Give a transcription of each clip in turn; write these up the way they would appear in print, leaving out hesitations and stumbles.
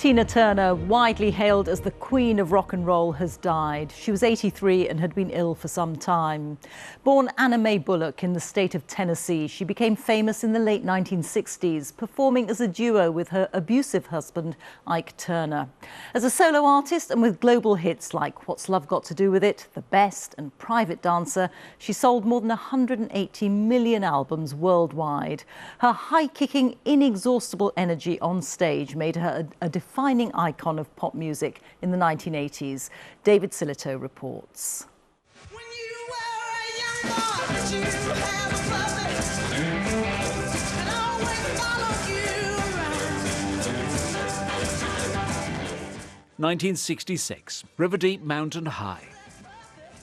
Tina Turner, widely hailed as the Queen of Rock and Roll, has died. She was 83 and had been ill for some time. Born Anna Mae Bullock in the state of Tennessee, she became famous in the late 1960s, performing as a duo with her abusive husband, Ike Turner. As a solo artist and with global hits like What's Love Got to Do With It, The Best and Private Dancer, she sold more than 180 million albums worldwide. Her high-kicking, inexhaustible energy on stage made her a defining icon of pop music in the 1980s. David Silito reports. When you were a young boy, did you have a puppet? And always followed you around. 1966, Riverdeep Mountain High.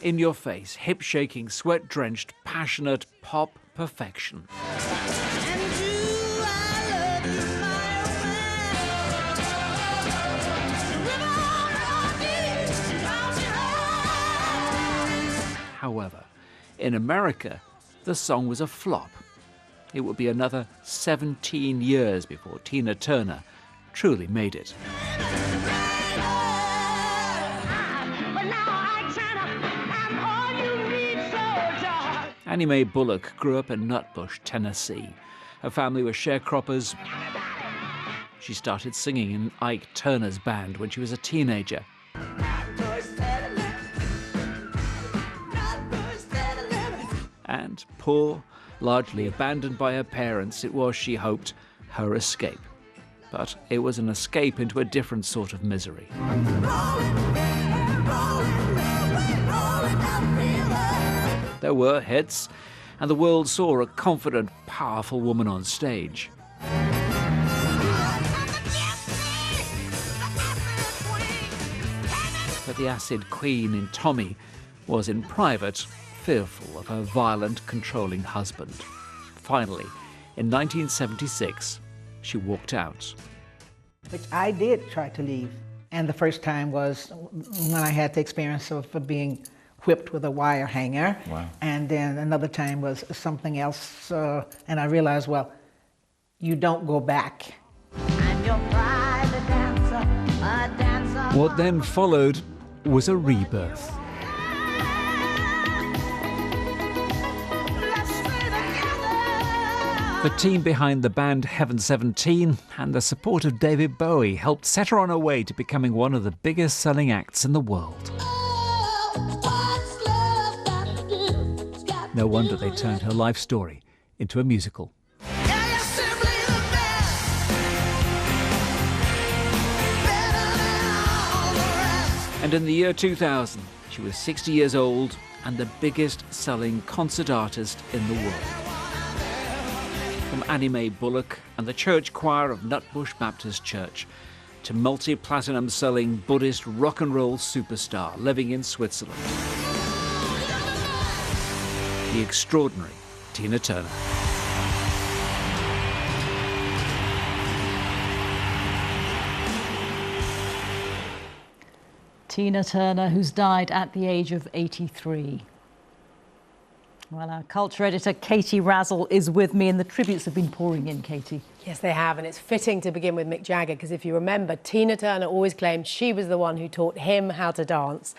In your face, hip-shaking, sweat-drenched, passionate pop perfection. However, in America, the song was a flop. It would be another 17 years before Tina Turner truly made it. Annie Mae Bullock grew up in Nutbush, Tennessee. Her family were sharecroppers. She started singing in Ike Turner's band when she was a teenager. And poor, largely abandoned by her parents, it was, she hoped, her escape. But it was an escape into a different sort of misery. There were hits, and the world saw a confident, powerful woman on stage. But the acid queen in Tommy was, in private, fearful of her violent, controlling husband. Finally, in 1976, she walked out. Which I did try to leave. And the first time was when I had the experience of being whipped with a wire hanger. Wow. And then another time was something else. And I realized, well, you don't go back. What then followed was a rebirth. The team behind the band Heaven 17 and the support of David Bowie helped set her on her way to becoming one of the biggest selling acts in the world. No wonder they turned her life story into a musical. And in the year 2000, she was 60 years old and the biggest selling concert artist in the world. From Annie Mae Bullock and the church choir of Nutbush Baptist Church to multi-platinum selling Buddhist rock and roll superstar living in Switzerland. The extraordinary Tina Turner. Tina Turner, who's died at the age of 83. Well, our culture editor, Katie Razzle, is with me, and the tributes have been pouring in, Katie. Yes, they have, and it's fitting to begin with Mick Jagger, because if you remember, Tina Turner always claimed she was the one who taught him how to dance.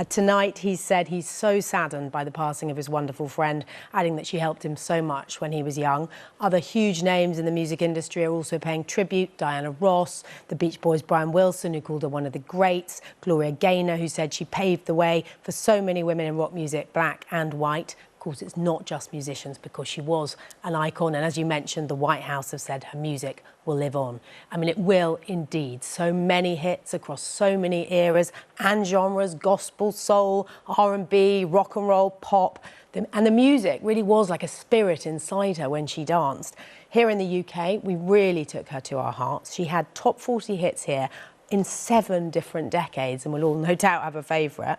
Tonight, he said he's so saddened by the passing of his wonderful friend, adding that she helped him so much when he was young. Other huge names in the music industry are also paying tribute. Diana Ross, the Beach Boys' Brian Wilson, who called her one of the greats, Gloria Gaynor, who said she paved the way for so many women in rock music, black and white. Of course, it's not just musicians, because she was an icon. And as you mentioned, the White House have said her music will live on. I mean, it will indeed. So many hits across so many eras and genres: gospel, soul, R&B, rock and roll, pop. And the music really was like a spirit inside her when she danced. Here in the UK, we really took her to our hearts. She had top 40 hits here in 7 different decades, and we'll all no doubt have a favourite.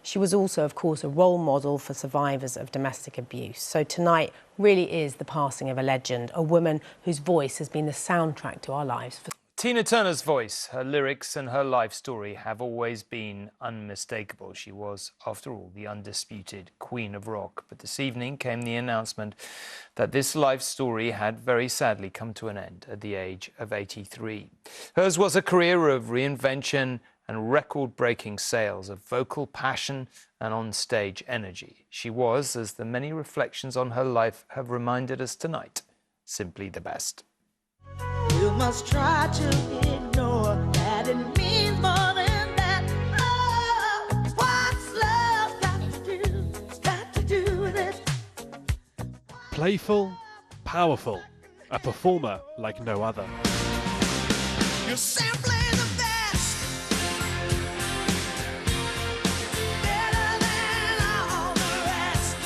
She was also, of course, a role model for survivors of domestic abuse. So tonight really is the passing of a legend, a woman whose voice has been the soundtrack to our lives for Tina Turner's voice, her lyrics and her life story have always been unmistakable. She was, after all, the undisputed Queen of Rock. But this evening came the announcement that this life story had very sadly come to an end at the age of 83. Hers was a career of reinvention and record-breaking sales, of vocal passion and on-stage energy. She was, as the many reflections on her life have reminded us tonight, simply the best. You must try to ignore that it means more than that. Oh, what's love got to do with it? Playful, powerful, a performer like no other. You're simply the best, better than all the rest.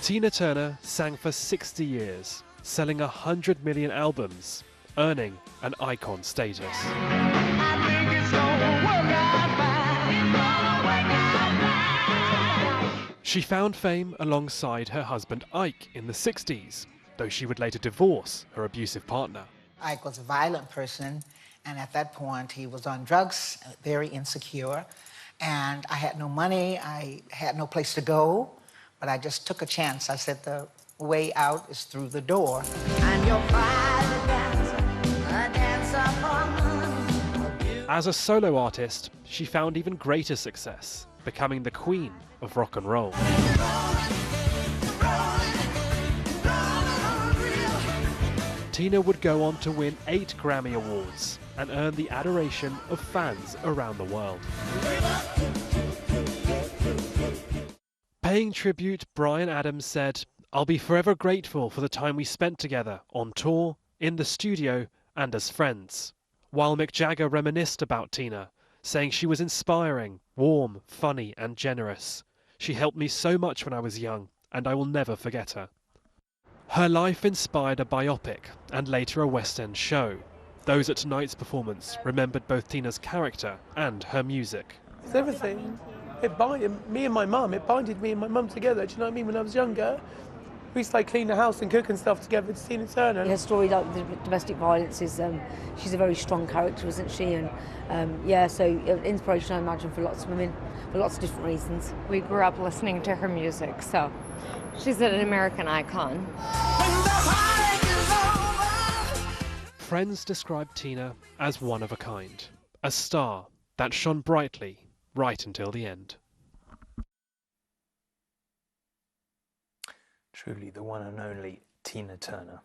Tina Turner sang for 60 years, selling 100 million albums, earning an icon status. I think it's gonna work out fine. She found fame alongside her husband Ike in the 60s, though she would later divorce her abusive partner. Ike was a violent person, and at that point he was on drugs, very insecure, and I had no money, I had no place to go, but I just took a chance. I said the way out is through the door. I'm your private dancer, a dancer for money. As a solo artist, she found even greater success, becoming the queen of rock and roll. Tina would go on to win 8 Grammy Awards and earn the adoration of fans around the world. Paying tribute, Bryan Adams said, "I'll be forever grateful for the time we spent together on tour, in the studio, and as friends." While Mick Jagger reminisced about Tina, saying she was inspiring, warm, funny, and generous. "She helped me so much when I was young, and I will never forget her." Her life inspired a biopic and later a West End show. Those at tonight's performance remembered both Tina's character and her music. It's everything. It binded me and my mum together. Do you know what I mean? When I was younger, we used to like clean the house and cook and stuff together to Tina Turner. Her story, like the domestic violence, is she's a very strong character, isn't she? And yeah, so inspiration, I imagine, for lots of women, for lots of different reasons. We grew up listening to her music, so she's an American icon. Friends described Tina as one of a kind, a star that shone brightly right until the end. Truly the one and only Tina Turner.